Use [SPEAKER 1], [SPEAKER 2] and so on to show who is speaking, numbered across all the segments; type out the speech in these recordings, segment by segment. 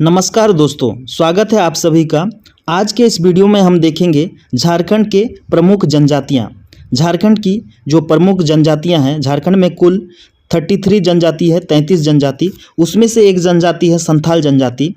[SPEAKER 1] नमस्कार दोस्तों, स्वागत है आप सभी का। आज के इस वीडियो में हम देखेंगे झारखंड के प्रमुख जनजातियां। झारखंड की जो प्रमुख जनजातियां हैं, झारखंड में कुल 33 जनजाति है, 33 जनजाति, उसमें से एक जनजाति है संथाल जनजाति।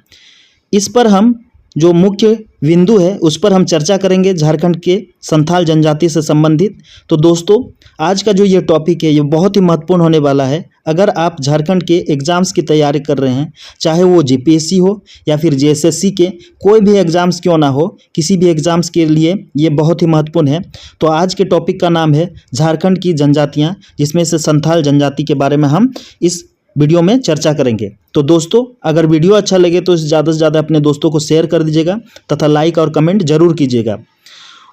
[SPEAKER 1] इस पर हम जो मुख्य बिंदु है उस पर हम चर्चा करेंगे झारखंड के संथाल जनजाति से संबंधित। तो दोस्तों, आज का जो ये टॉपिक है ये बहुत ही महत्वपूर्ण होने वाला है। अगर आप झारखंड के एग्ज़ाम्स की तैयारी कर रहे हैं, चाहे वो जीपीएससी हो या फिर जेएसएससी के कोई भी एग्ज़ाम्स क्यों ना हो, किसी भी एग्ज़ाम्स के लिए ये बहुत ही महत्वपूर्ण है। तो आज के टॉपिक का नाम है झारखंड की जनजातियाँ, जिसमें से संथाल जनजाति के बारे में हम इस वीडियो में चर्चा करेंगे। तो दोस्तों, अगर वीडियो अच्छा लगे तो ज़्यादा से ज़्यादा अपने दोस्तों को शेयर कर दीजिएगा तथा लाइक और कमेंट जरूर कीजिएगा।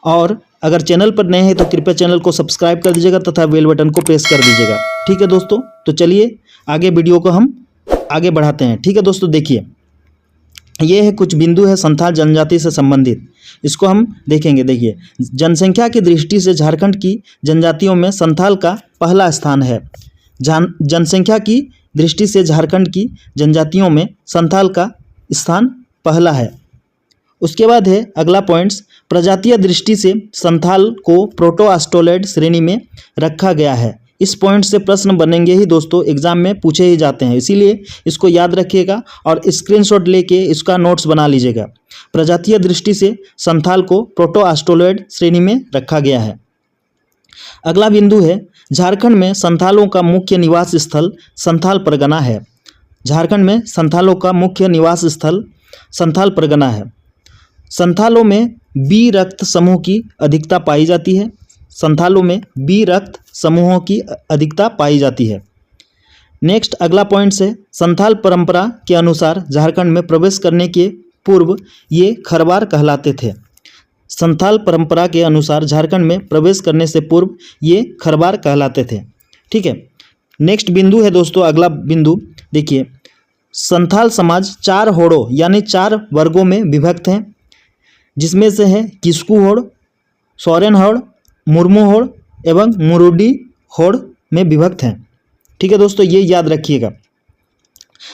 [SPEAKER 1] और अगर चैनल पर नए हैं तो कृपया चैनल को सब्सक्राइब कर दीजिएगा तथा बेल बटन को प्रेस कर दीजिएगा। ठीक है दोस्तों, तो चलिए आगे वीडियो को हम आगे बढ़ाते हैं। ठीक है दोस्तों, देखिए ये है कुछ बिंदु है संथाल जनजाति से संबंधित, इसको हम देखेंगे। देखिए, जनसंख्या की दृष्टि से झारखंड की जनजातियों में संथाल का पहला स्थान है। जनसंख्या की दृष्टि से झारखंड की जनजातियों में संथाल का स्थान पहला है। उसके बाद है अगला पॉइंट्स, प्रजातीय दृष्टि से संथाल को प्रोटो ऑस्ट्रोलॉइड श्रेणी में रखा गया है। इस पॉइंट से प्रश्न बनेंगे ही दोस्तों, एग्जाम में पूछे ही जाते हैं, इसीलिए इसको याद रखिएगा और स्क्रीनशॉट लेके इसका नोट्स बना लीजिएगा। प्रजातीय दृष्टि से संथाल को प्रोटो ऑस्ट्रोलॉइड श्रेणी में रखा गया है। अगला बिंदु है, झारखंड में संथालों का मुख्य निवास स्थल संथाल परगना है। झारखंड में संथालों का मुख्य निवास स्थल संथाल परगना है। संथालों में बी रक्त समूह की अधिकता पाई जाती है। संथालों में बी रक्त समूहों की अधिकता पाई जाती है। नेक्स्ट अगला पॉइंट है, संथाल परंपरा के अनुसार झारखंड में प्रवेश करने के पूर्व ये खरवार कहलाते थे। संथाल परंपरा के अनुसार झारखंड में प्रवेश करने से पूर्व ये खरवार कहलाते थे। ठीक है, नेक्स्ट बिंदु है दोस्तों, अगला बिंदु देखिए, संथाल समाज 4 होड़ों यानी 4 वर्गों में विभक्त हैं, जिसमें से है किस्कू होड़, सोरेन होड़, मुर्मू होड़ एवं मुरुडी होड़ में विभक्त हैं। ठीक है दोस्तों, ये याद रखिएगा।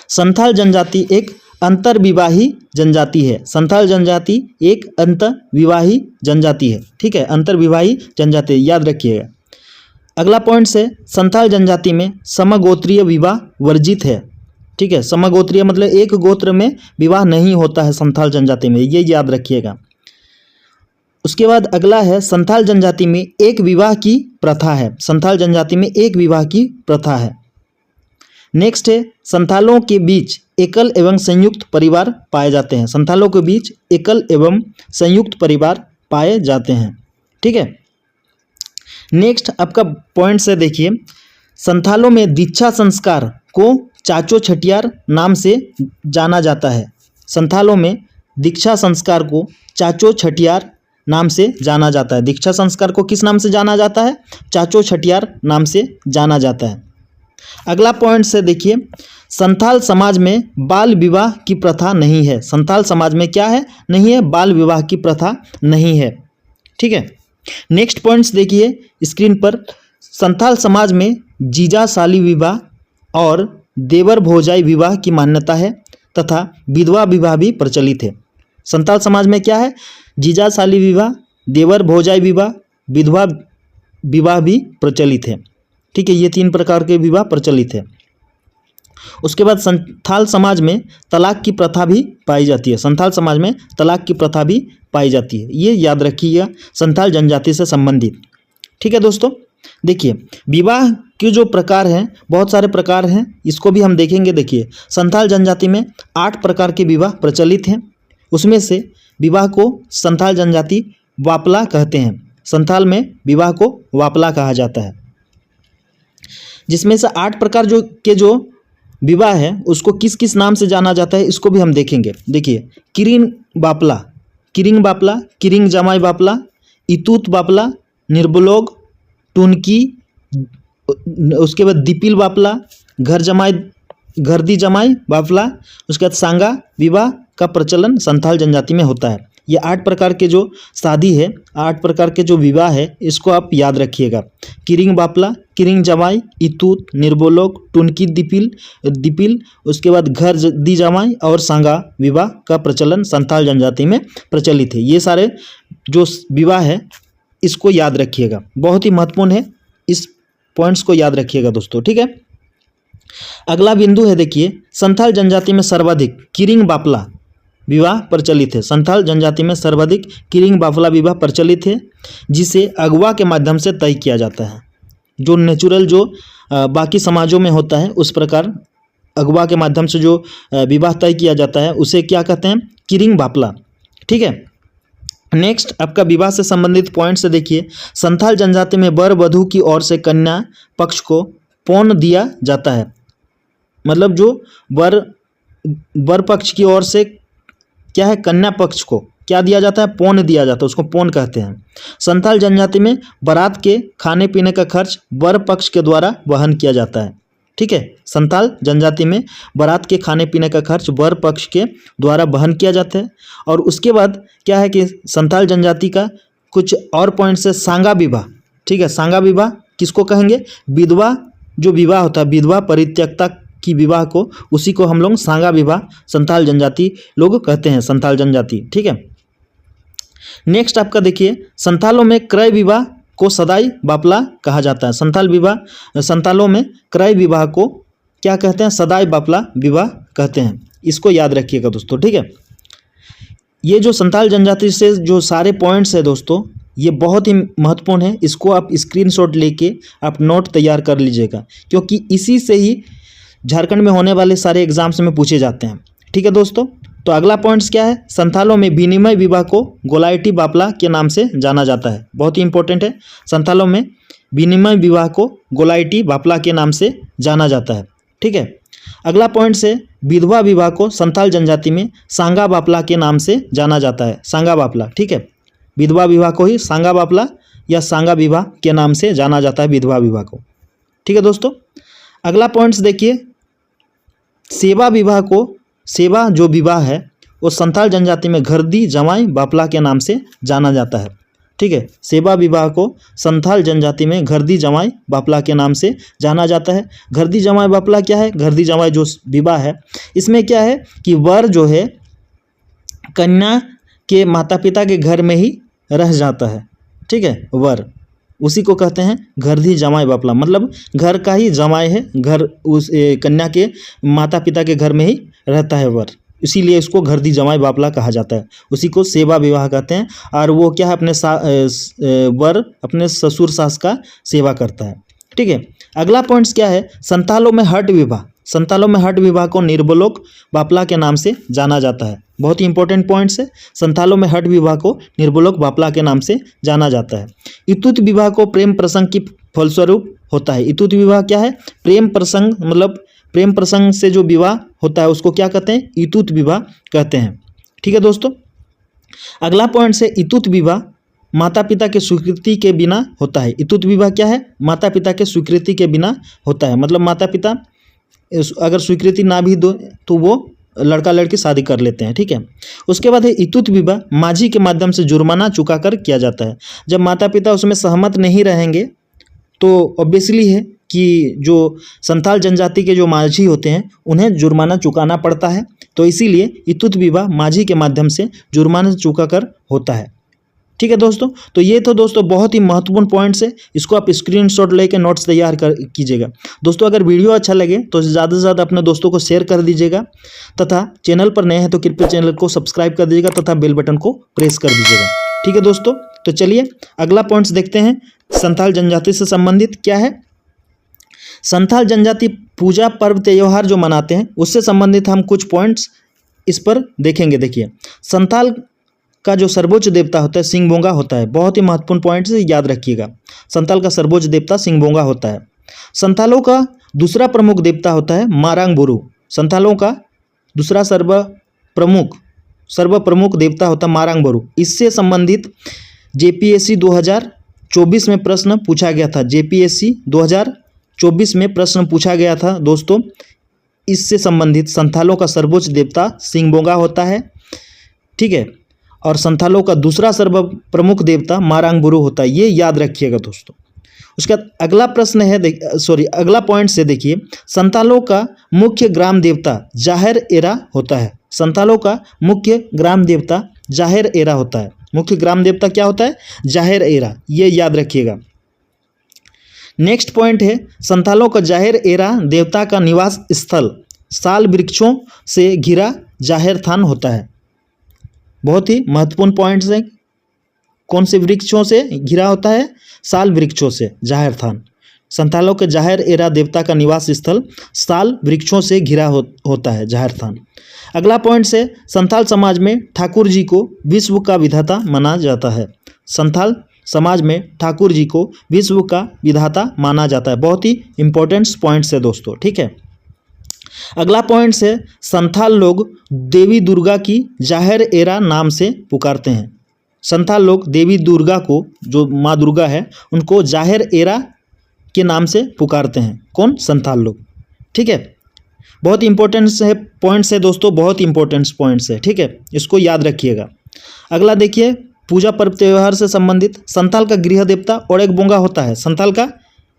[SPEAKER 1] संथाल जनजाति एक अंतर्विवाही जनजाति है। संथाल जनजाति एक अंतर्विवाही जनजाति है। ठीक है, अंतर्विवाही जनजाति याद रखिएगा। अगला पॉइंट है, संथाल जनजाति में समगोत्रीय विवाह वर्जित है। ठीक है, समगोत्रीय मतलब एक गोत्र में विवाह नहीं होता है संथाल जनजाति में, ये याद रखिएगा। उसके बाद अगला है, संथाल जनजाति में एक विवाह की प्रथा है। संथाल जनजाति में एक विवाह की प्रथा है। नेक्स्ट है, संथालों के बीच एकल एवं संयुक्त परिवार पाए जाते हैं। संथालों के बीच एकल एवं संयुक्त परिवार पाए जाते हैं। ठीक है, नेक्स्ट आपका पॉइंट से देखिए, संथालों में दीक्षा संस्कार को चाचो छठियार नाम से जाना जाता है। संथालों में दीक्षा संस्कार को चाचो छठियार नाम से जाना जाता है। दीक्षा संस्कार को किस नाम से जाना जाता है? चाचो छठियार नाम से जाना जाता है। अगला पॉइंट से देखिए, संथाल समाज में बाल विवाह की प्रथा नहीं है। संथाल समाज में क्या है? नहीं है, बाल विवाह की प्रथा नहीं है। ठीक है, नेक्स्ट पॉइंट्स देखिए स्क्रीन पर, संथाल समाज में जीजा साली विवाह और देवर भौजाई विवाह की मान्यता है तथा विधवा विवाह भी प्रचलित है। संथाल समाज में क्या है? जीजा साली विवाह, देवर भौजाई विवाह, विधवा विवाह भी प्रचलित है। ठीक है, ये 3 प्रकार के विवाह प्रचलित है। उसके बाद संथाल समाज में तलाक की प्रथा भी पाई जाती है। संथाल समाज में तलाक की प्रथा भी पाई जाती है, ये याद रखिएगा संथाल जनजाति से संबंधित। ठीक है दोस्तों, देखिए विवाह के जो प्रकार हैं, बहुत सारे प्रकार हैं, इसको भी हम देखेंगे। देखिए, संथाल जनजाति में 8 प्रकार के विवाह प्रचलित हैं। उसमें से विवाह को संथाल जनजाति वापला कहते हैं। संथाल में विवाह को वापला कहा जाता है। जिसमें से 8 प्रकार जो विवाह है उसको किस किस नाम से जाना जाता है, इसको भी हम देखेंगे। देखिए, किरिंग बापला, किरिंग बापला, किरिंग जमाई बापला, इतूत बापला, निर्बलोग, टुनकी, उसके बाद दीपिल बापला, घरदी जमाई बापला, उसके बाद सांगा विवाह का प्रचलन संथाल जनजाति में होता है। ये 8 प्रकार के जो शादी है, 8 प्रकार के जो विवाह है, इसको आप याद रखिएगा। किरिंग बापला, किरिंग जमाई, इतूत, निर्बोलोक, टुनकी दिपिल, उसके बाद घर दी जमाई और सांगा विवाह का प्रचलन संथाल जनजाति में प्रचलित है। ये सारे जो विवाह है इसको याद रखिएगा, बहुत ही महत्वपूर्ण है, इस पॉइंट्स को याद रखिएगा दोस्तों, ठीक है। अगला बिंदु है, देखिए संथाल जनजाति में सर्वाधिक किरिंग बापला विवाह प्रचलित है। संथाल जनजाति में सर्वाधिक किरिंग बाफला विवाह प्रचलित है, जिसे अगवा के माध्यम से तय किया जाता है। जो नेचुरल जो बाकी समाजों में होता है उस प्रकार अगवा के माध्यम से जो विवाह तय किया जाता है उसे क्या कहते हैं, किरिंग बापला, ठीक है। नेक्स्ट आपका विवाह से संबंधित पॉइंट से देखिए, संथाल जनजाति में वर वधू की ओर से कन्या पक्ष को पौन दिया जाता है। मतलब जो वर पक्ष की ओर से क्या है, कन्या पक्ष को क्या दिया जाता है, पौन दिया जाता है, उसको पौन कहते हैं। संथाल जनजाति में बारात के खाने पीने का खर्च वर पक्ष के द्वारा वहन किया जाता है, ठीक है। संथाल जनजाति में बारात के खाने पीने का खर्च वर पक्ष के द्वारा वहन किया जाता है। और उसके बाद क्या है कि संथाल जनजाति का कुछ और पॉइंट्स है, सांगा विवाह, ठीक है। सांगा विवाह किसको कहेंगे, विधवा जो विवाह होता है, विधवा परित्यक्ता की विवाह को, उसी को हम लोग सांगा विवाह संथाल जनजाति लोग कहते हैं, संथाल जनजाति, ठीक है। नेक्स्ट आपका देखिए, संथालों में क्रय विवाह को सदाई बापला कहा जाता है। संथालों में क्रय विवाह को क्या कहते हैं, सदाई बापला विवाह कहते हैं। इसको याद रखिएगा दोस्तों, ठीक है। ये जो संथाल जनजाति से जो सारे पॉइंट्स है दोस्तों, ये बहुत ही महत्वपूर्ण है। इसको आप स्क्रीनशॉट लेके आप नोट तैयार कर लीजिएगा, क्योंकि इसी से ही झारखंड में होने वाले सारे एग्जाम्स में पूछे जाते हैं, ठीक है दोस्तों। तो अगला पॉइंट्स क्या है, संथालों में विनिमय विवाह को गोलाइटी बापला के नाम से जाना जाता है। बहुत ही इंपॉर्टेंट है, संथालों में विनिमय विवाह को गोलाइटी बापला के नाम से जाना जाता है, ठीक है। अगला पॉइंट से विधवा विवाह को संथाल जनजाति में सांगा बापला के नाम से जाना जाता है, सांगा बापला, ठीक है। विधवा विवाह को ही सांगा बापला या सांगा विवाह के नाम से जाना जाता है, विधवा विवाह को, ठीक है दोस्तों। अगला पॉइंट्स देखिए, सेवा विवाह को, सेवा जो विवाह है वो संथाल जनजाति में घरदी जमाई बापला के नाम से जाना जाता है, ठीक है। सेवा विवाह को संथाल जनजाति में घरदी जमाई बापला के नाम से जाना जाता है। घरदी जमाई बापला क्या है, घरदी जमाई जो विवाह है इसमें क्या है कि वर जो है कन्या के माता पिता के घर में ही रह जाता है, ठीक है। वर उसी को कहते हैं घरदी जमाई बापला, मतलब घर का ही जमाई है, घर उस कन्या के माता पिता के घर में ही रहता है वर, इसीलिए इसको घरदी जमाई बापला कहा जाता है। उसी को सेवा विवाह कहते हैं। और वो क्या है, वर अपने ससुर सास का सेवा करता है, ठीक है। अगला पॉइंट्स क्या है, संथालों में हट विवाह, संथालों में हट विवाह को निर्बलोक बापला के नाम से जाना जाता है। बहुत ही इंपॉर्टेंट पॉइंट्स है, संथालों में हट विवाह को निर्बलोक बापला के नाम से जाना जाता है। इतुत विवाह को प्रेम प्रसंग की फलस्वरूप होता है। इतुत विवाह क्या है, प्रेम प्रसंग, मतलब प्रेम प्रसंग से जो विवाह होता है उसको क्या कहते हैं, इतुत विवाह कहते हैं, ठीक है दोस्तों। अगला पॉइंट से इतुत विवाह माता पिता के स्वीकृति के बिना होता है। इतुत विवाह क्या है, माता पिता के स्वीकृति के बिना होता है, मतलब माता पिता अगर स्वीकृति ना भी दो तो वो लड़का लड़की शादी कर लेते हैं, ठीक है। उसके बाद है इतुत विवाह माझी के माध्यम से जुर्माना चुकाकर किया जाता है। जब माता पिता उसमें सहमत नहीं रहेंगे तो ऑब्वियसली है कि जो संथाल जनजाति के जो माझी होते हैं उन्हें जुर्माना चुकाना पड़ता है, तो इसीलिए इतुत विवाह माझी के माध्यम से जुर्माना चुकाकर होता है, ठीक है दोस्तों। तो ये तो दोस्तों बहुत ही महत्वपूर्ण पॉइंट्स है, इसको आप स्क्रीनशॉट लेके नोट्स तैयार कीजिएगा दोस्तों। अगर वीडियो अच्छा लगे तो ज़्यादा से ज़्यादा अपने दोस्तों को शेयर कर दीजिएगा, तथा चैनल पर नए हैं तो कृपया चैनल को सब्सक्राइब कर दीजिएगा तथा बेल बटन को प्रेस कर दीजिएगा, ठीक है दोस्तों। तो चलिए अगला पॉइंट्स देखते हैं, संथाल जनजाति से संबंधित क्या है। संथाल जनजाति पूजा पर्व त्योहार जो मनाते हैं उससे संबंधित हम कुछ पॉइंट्स इस पर देखेंगे। देखिए, संथाल का जो सर्वोच्च देवता होता है सिंहबोंगा होता है। बहुत ही महत्वपूर्ण पॉइंट से याद रखिएगा, संथाल का सर्वोच्च देवता सिंहबोंगा होता है। संथालों का दूसरा प्रमुख देवता होता है मारांग बुरु। संथालों का दूसरा सर्वप्रमुख देवता होता है मारांग बुरु। इससे संबंधित जेपीएससी 2024 में प्रश्न पूछा गया था। जेपीएससी 2024 में प्रश्न पूछा गया था दोस्तों, इससे संबंधित संथालों का सर्वोच्च देवता सिंहबोंगा होता है, ठीक है। और संथालों का दूसरा सर्व प्रमुख देवता मारांग बुरु होता है, ये याद रखिएगा दोस्तों। उसके बाद अगला प्रश्न है, अगला पॉइंट से देखिए, संतालों का मुख्य ग्राम देवता जाहिर एरा होता है। संतालों का मुख्य ग्राम देवता जाहिर एरा होता है। मुख्य ग्राम देवता क्या होता है? जाहिर एरा, ये याद रखिएगा। नेक्स्ट पॉइंट है, संतालों का जाहिर एरा देवता का निवास स्थल साल वृक्षों से घिरा जाहिर थान होता है। बहुत ही महत्वपूर्ण पॉइंट्स हैं। कौन से वृक्षों से घिरा होता है? साल वृक्षों से जाहिर थान। संतालों के जाहिर एरा देवता का निवास स्थल साल वृक्षों से घिरा होता है जाहिर थान। अगला पॉइंट से, संथाल समाज में ठाकुर जी को विश्व का विधाता माना जाता है। संथाल समाज में ठाकुर जी को विश्व का विधाता माना जाता है। बहुत ही इंपॉर्टेंट पॉइंट्स है दोस्तों, ठीक है। अगला पॉइंट से, संथाल लोग देवी दुर्गा की जाहिर एरा नाम से पुकारते हैं। संथाल लोग देवी दुर्गा को, जो माँ दुर्गा है, उनको जाहिर एरा के नाम से पुकारते हैं। कौन? संथाल लोग, ठीक है। बहुत इंपॉर्टेंट है पॉइंट्स है दोस्तों, बहुत इंपॉर्टेंट पॉइंट्स है, ठीक है, इसको याद रखिएगा। अगला देखिए, पूजा पर्व त्यौहार से संबंधित, संथाल का गृह देवता ओड़ेक बोंगा होता है। संथाल का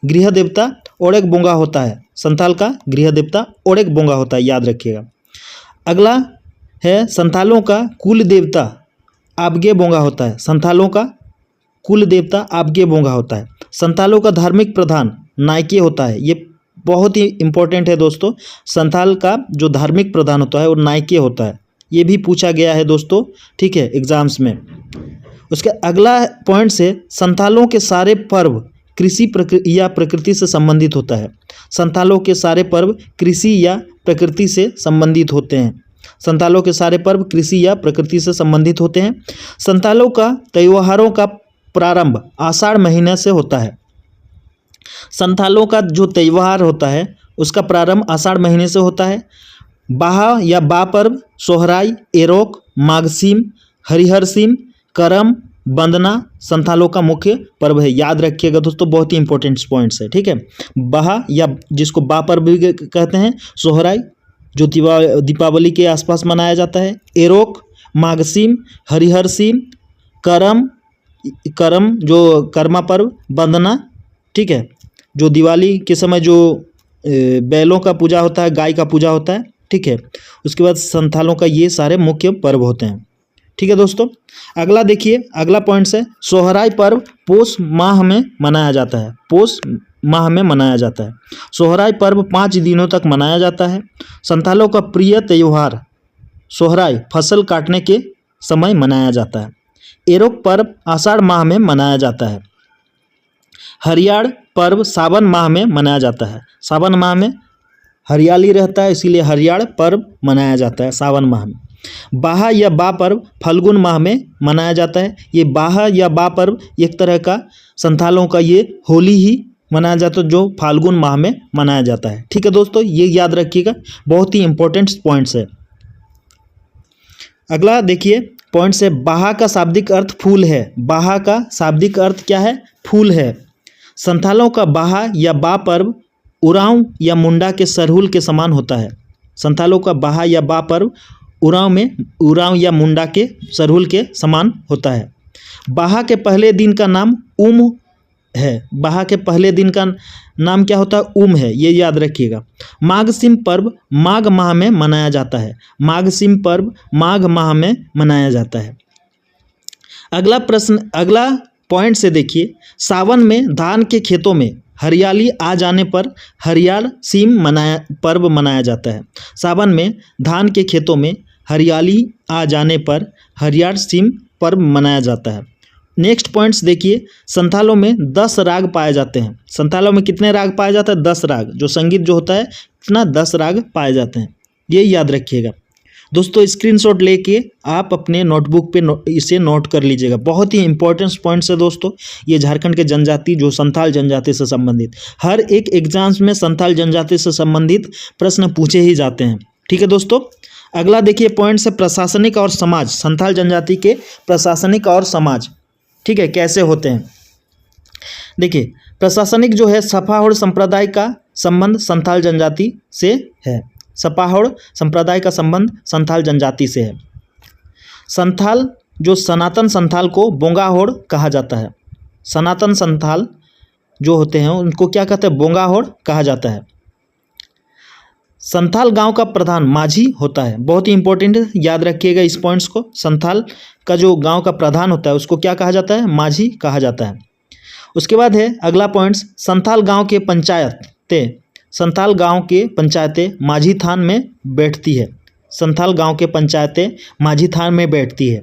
[SPEAKER 1] गृह देवता ओड़ेक बोंगा होता है। संथाल का गृह देवता ओड़ेक बोंगा होता है, याद रखिएगा। अगला है, संथालों का कुल देवता आबगे बोंगा होता है। संथालों का कुल देवता आबगे बोंगा होता है। संथालों का धार्मिक प्रधान नायके होता है। ये बहुत ही इंपॉर्टेंट है दोस्तों। संथाल का जो धार्मिक प्रधान होता है वो नायके होता है। ये भी पूछा गया है दोस्तों, ठीक है, एग्जाम्स में। उसके अगला पॉइंट से, संथालों के सारे पर्व कृषि या प्रकृति से संबंधित होता है। संथालों के सारे पर्व कृषि या प्रकृति से संबंधित होते हैं। संथालों के सारे पर्व कृषि या प्रकृति से संबंधित होते हैं। संथालों का त्योहारों का प्रारंभ आषाढ़ महीने से होता है। संथालों का जो त्यौहार होता है उसका प्रारंभ आषाढ़ महीने से होता है। बाहा या बा पर्व सोहराई, एरोक, माघसीम, हरिहरसीम, करम, वंदना संथालों का मुख्य पर्व है। याद रखिएगा दोस्तों, बहुत ही इंपॉर्टेंट पॉइंट्स है, ठीक है। बाहा या जिसको बा पर्व भी कहते हैं, सोहराई जो दीपावली के आसपास मनाया जाता है, एरोक, माघसीम, हरिहरसीम, करम जो कर्मा पर्व, वंदना, ठीक है, जो दिवाली के समय जो बैलों का पूजा होता है, गाय का पूजा होता है, ठीक है। उसके बाद संथालों का ये सारे मुख्य पर्व होते हैं, ठीक है दोस्तों। अगला देखिए, अगला पॉइंट है, सोहराई पर्व पोष माह में मनाया जाता है। पोष माह में मनाया जाता है। सोहराई पर्व 5 दिनों तक मनाया जाता है। संथालों का प्रिय त्यौहार सोहराई फसल काटने के समय मनाया जाता है। एरोक पर्व आषाढ़ माह में मनाया जाता है। हरियाड़ पर्व सावन माह में मनाया जाता है। सावन माह में हरियाली रहता है, इसीलिए हरियाड़ पर्व मनाया जाता है सावन माह में। बाहा या बा पर्व फाल्गुन माह में मनाया जाता है। ये बाहा या बा पर्व एक तरह का संथालों का ये होली ही मनाया जाता है, जो फाल्गुन माह में मनाया जाता है, ठीक है दोस्तों, ये याद रखिएगा, बहुत ही इंपॉर्टेंट पॉइंट्स है। अगला देखिए पॉइंट से, बाहा का शाब्दिक अर्थ फूल है। बाहा का शाब्दिक अर्थ क्या है? फूल है। संथालों का बाहा या बा पर्व उरांव या मुंडा के सरहुल के समान होता है। संथालों का बाहा या बा पर्व उरांव या मुंडा के सरहुल के समान होता है। बाहा के पहले दिन का नाम उम है। बाहा के पहले दिन का नाम क्या होता है? उम है, ये याद रखिएगा। माघसीम पर्व माघ माह में मनाया जाता है। माघसीम पर्व माघ माह में मनाया जाता है। अगला पॉइंट से देखिए, सावन में धान के खेतों में हरियाली आ जाने पर हरियाड़ सीम पर्व मनाया जाता है। सावन में धान के खेतों में हरियाली आ जाने पर हरियाड़ सीम पर्व मनाया जाता है। नेक्स्ट पॉइंट्स देखिए, संथालों में 10 राग पाए जाते हैं। संथालों में कितने राग पाए जाते हैं? 10 राग। जो संगीत जो होता है कितना 10 राग पाए जाते हैं, ये याद रखिएगा दोस्तों। स्क्रीनशॉट लेके आप अपने नोटबुक पे इसे नोट कर लीजिएगा। बहुत ही इंपॉर्टेंट पॉइंट्स है दोस्तों। ये झारखंड के जनजाति जो संथाल जनजाति से संबंधित, हर एक एग्जाम्स में संथाल जनजाति से संबंधित प्रश्न पूछे ही जाते हैं, ठीक है दोस्तों। अगला देखिए पॉइंट्स है, प्रशासनिक और समाज। संथाल जनजाति के प्रशासनिक और समाज, ठीक है, कैसे होते हैं? देखिए, प्रशासनिक जो है, सपाहोड़ संप्रदाय का संबंध संथाल जनजाति से है। सपाहोड़ संप्रदाय का संबंध संथाल जनजाति से है। संथाल जो सनातन संथाल को बोंगाहोड़ कहा जाता है। सनातन संथाल जो होते हैं उनको क्या कहते हैं, बोंगाहोड़ कहा जाता है। संथाल गांव का प्रधान माझी होता है, बहुत ही इंपॉर्टेंट है, याद रखिएगा इस पॉइंट्स को। संथाल का जो गांव का प्रधान होता है उसको क्या कहा जाता है, माझी कहा जाता है। उसके बाद है अगला पॉइंट्स, संथाल गांव के पंचायतें, संथाल गांव के पंचायतें माझी थान में बैठती है। संथाल गांव के पंचायतें माझी थान में बैठती है।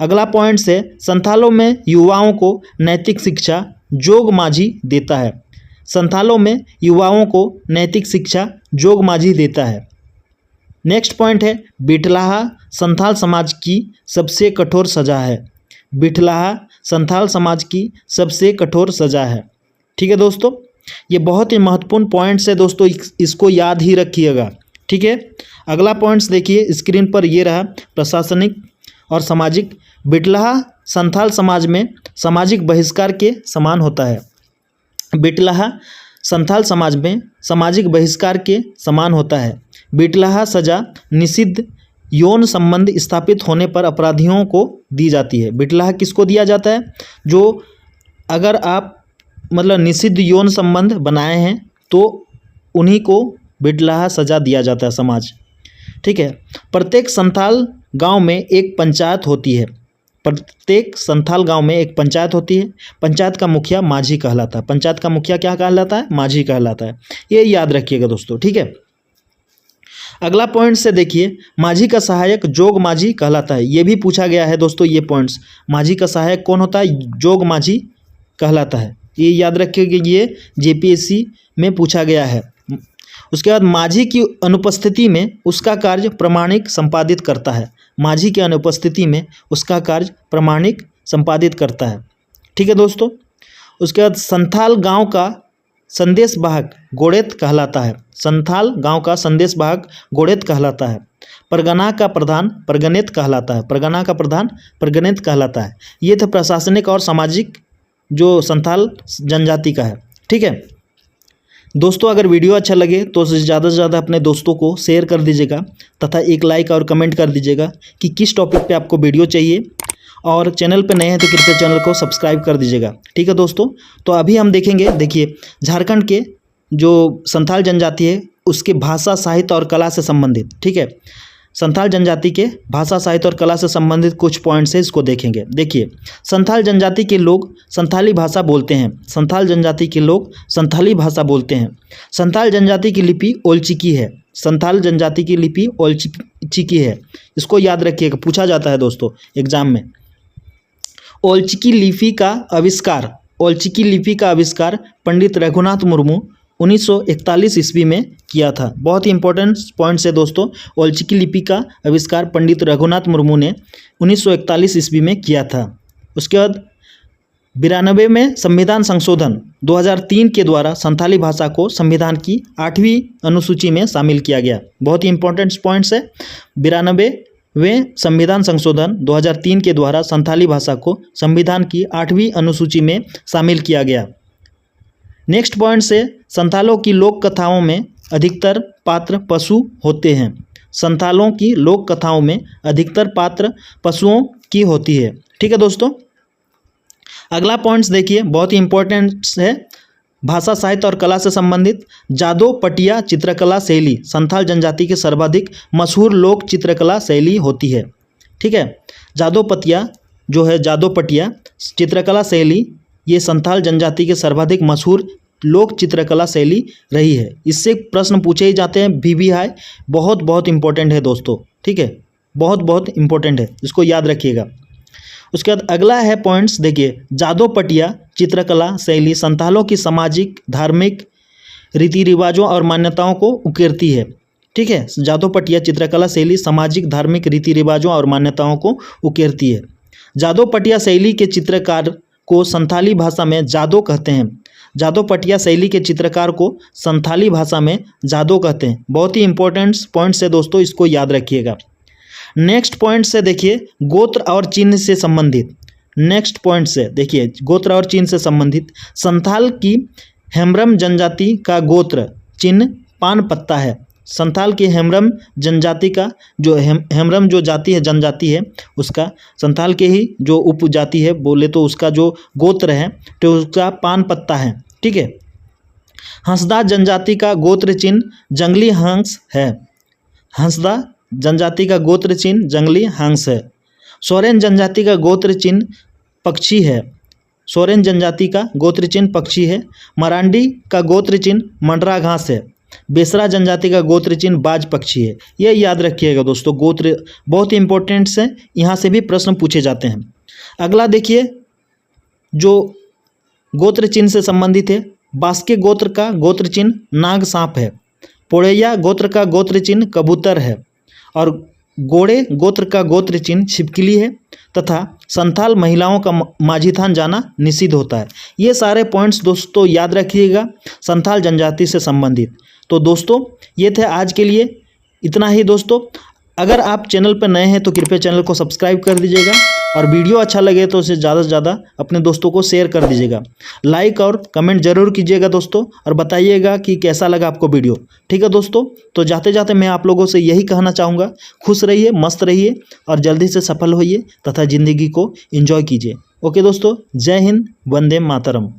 [SPEAKER 1] अगला पॉइंट्स है, संथालों में युवाओं को नैतिक शिक्षा जोग माझी देता है। संथालों में युवाओं को नैतिक शिक्षा जोग माझी देता है। नेक्स्ट पॉइंट है, बिटलाहा संथाल समाज की सबसे कठोर सजा है। बिटलाहा संथाल समाज की सबसे कठोर सजा है। ठीक है दोस्तों, ये बहुत ही महत्वपूर्ण पॉइंट्स है दोस्तों, इसको याद ही रखिएगा। ठीक है, अगला पॉइंट्स देखिए स्क्रीन पर, ये रहा प्रशासनिक और सामाजिक। बिटलाहा संथाल समाज में सामाजिक बहिष्कार के समान होता है। बिटलाहा संथाल समाज में सामाजिक बहिष्कार के समान होता है। बिटलाहा सजा निषिद्ध यौन संबंध स्थापित होने पर अपराधियों को दी जाती है। बिटलाहा किसको दिया जाता है, जो अगर आप मतलब निषिद्ध यौन संबंध बनाए हैं तो उन्हीं को बिटलाहा सजा दिया जाता है समाज। ठीक है, प्रत्येक संथाल गांव में एक पंचायत होती है। प्रत्येक संथाल गांव में एक पंचायत होती है। पंचायत का मुखिया माझी कहलाता है। पंचायत का मुखिया क्या कहलाता है, माझी कहलाता है। ये याद रखिएगा दोस्तों। ठीक है, अगला पॉइंट से देखिए, माझी का सहायक जोग माझी कहलाता है। ये भी पूछा गया है दोस्तों, ये पॉइंट्स। माझी का सहायक कौन होता है, जोग माझी कहलाता है। ये याद रखिएगा, ये जेपीएससी में पूछा गया है। उसके बाद माझी की अनुपस्थिति में उसका कार्य प्रमाणिक संपादित करता है। माझी की अनुपस्थिति में उसका कार्य प्रमाणिक संपादित करता है। ठीक है दोस्तों, उसके बाद संथाल गांव का संदेशवाहक गोड़ेत कहलाता है। संथाल गांव का संदेशवाहक गोड़ेत कहलाता है। परगना का प्रधान परगनेत कहलाता है। परगना का प्रधान परगनेत कहलाता है। ये था प्रशासनिक और सामाजिक जो संथाल जनजाति का है। ठीक है दोस्तों, अगर वीडियो अच्छा लगे तो ज़्यादा से ज़्यादा अपने दोस्तों को शेयर कर दीजिएगा तथा एक लाइक और कमेंट कर दीजिएगा कि किस टॉपिक पे आपको वीडियो चाहिए, और चैनल पे नए हैं तो कृपया चैनल को सब्सक्राइब कर दीजिएगा। ठीक है दोस्तों, तो अभी हम देखेंगे, देखिए झारखंड के जो संथाल जनजाति है उसके भाषा साहित्य और कला से संबंधित। ठीक है, संथाल जनजाति के भाषा साहित्य और कला से संबंधित कुछ पॉइंट्स है, इसको देखेंगे। देखिए, संथाल जनजाति के लोग संथाली भाषा बोलते हैं। संथाल जनजाति के लोग संथाली भाषा बोलते हैं। संथाल जनजाति की लिपि ओलचिकी है। संथाल जनजाति की लिपि ओलचिकी है। इसको याद रखिएगा, पूछा जाता है दोस्तों एग्जाम में। ओलचिकी लिपि का आविष्कार, ओलचिकी लिपि का आविष्कार पंडित रघुनाथ मुर्मू 1941 ईस्वी में किया था। बहुत ही इंपॉर्टेंट पॉइंट्स है दोस्तों। ओलचिकी लिपि का आविष्कार पंडित रघुनाथ मुर्मू ने 1941 ईस्वी में किया था। उसके बाद 92 में संविधान संशोधन 2003 के द्वारा संथाली भाषा को संविधान की 8वीं अनुसूची में शामिल किया गया। बहुत ही इंपॉर्टेंट पॉइंट्स है। 92वें संविधान संशोधन 2003 के द्वारा संथाली भाषा को संविधान की 8वीं अनुसूची में शामिल किया गया। नेक्स्ट पॉइंट से, संथालों की लोक कथाओं में अधिकतर पात्र पशु होते हैं। संथालों की लोक कथाओं में अधिकतर पात्र पशुओं की होती है। ठीक है दोस्तों, अगला पॉइंट्स देखिए, बहुत ही इंपॉर्टेंट है, भाषा साहित्य और कला से संबंधित। जादो पटिया चित्रकला शैली संथाल जनजाति की सर्वाधिक मशहूर लोक चित्रकला शैली होती है। ठीक है, जादो पटिया जो है, जादो पटिया चित्रकला शैली ये संथाल जनजाति के सर्वाधिक मशहूर लोक चित्रकला शैली रही है। इससे प्रश्न पूछे ही जाते हैं। VVI बहुत बहुत इंपॉर्टेंट है दोस्तों। ठीक है, बहुत बहुत इंपॉर्टेंट है, इसको याद रखिएगा। उसके बाद अगला है पॉइंट्स, देखिए, जादो पटिया चित्रकला शैली संथालों की सामाजिक धार्मिक रीति रिवाजों और मान्यताओं को उकेरती है। ठीक है, जादो पटिया चित्रकला शैली सामाजिक धार्मिक रीति रिवाजों और मान्यताओं को उकेरती है। जादो पटिया शैली के चित्रकार को संथाली भाषा में जादो कहते हैं। जादो पटिया शैली के चित्रकार को संथाली भाषा में जादो कहते हैं। बहुत ही इंपॉर्टेंट पॉइंट्स है दोस्तों, इसको याद रखिएगा। नेक्स्ट पॉइंट से देखिए, गोत्र और चिन्ह से संबंधित। नेक्स्ट पॉइंट से देखिए, गोत्र और चिन्ह से संबंधित। संथाल की हेम्ब्रम जनजाति का गोत्र चिन्ह पान पत्ता है। संथाल की हेम्ब्रम जनजाति का जो हेम्ब्रम जो जाति है, जनजाति है, उसका संथाल के ही जो उपजाति है बोले तो उसका जो गोत्र है तो उसका पान पत्ता है। ठीक है। हंसदा जनजाति का गोत्र चिन्ह जंगली हंस है। हंसदा जनजाति का गोत्र चिन्ह जंगली हंस है। सोरेन जनजाति का गोत्र चिन्ह पक्षी है। सोरेन जनजाति का गोत्र चिन्ह पक्षी है। मरांडी का गोत्र चिन्ह मंडरा घास है। बेसरा जनजाति का गोत्र चिन्ह बाज पक्षी है। ये याद रखिएगा दोस्तों, गोत्र बहुत ही इंपॉर्टेंट्स हैं, यहाँ से भी प्रश्न पूछे जाते हैं। अगला देखिए, जो गोत्र चिन्ह से संबंधित है, बास्के गोत्र का गोत्र चिन्ह नाग सांप है। पोड़ैया गोत्र का गोत्र चिन्ह कबूतर है और गोड़े गोत्र का गोत्र चिन्ह छिपकली है तथा संथाल महिलाओं का माझी थान जाना निषिद्ध होता है। ये सारे पॉइंट्स दोस्तों याद रखिएगा संथाल जनजाति से संबंधित। तो दोस्तों ये थे आज के लिए, इतना ही दोस्तों। अगर आप चैनल पर नए हैं तो कृपया चैनल को सब्सक्राइब कर दीजिएगा और वीडियो अच्छा लगे तो इसे ज़्यादा से ज़्यादा अपने दोस्तों को शेयर कर दीजिएगा। लाइक और कमेंट जरूर कीजिएगा दोस्तों और बताइएगा कि कैसा लगा आपको वीडियो। ठीक है दोस्तों, तो जाते जाते मैं आप लोगों से यही कहना चाहूँगा, खुश रहिए, मस्त रहिए और जल्दी से सफल होइए तथा ज़िंदगी को एंजॉय कीजिए। ओके दोस्तों, जय हिंद, वंदे मातरम।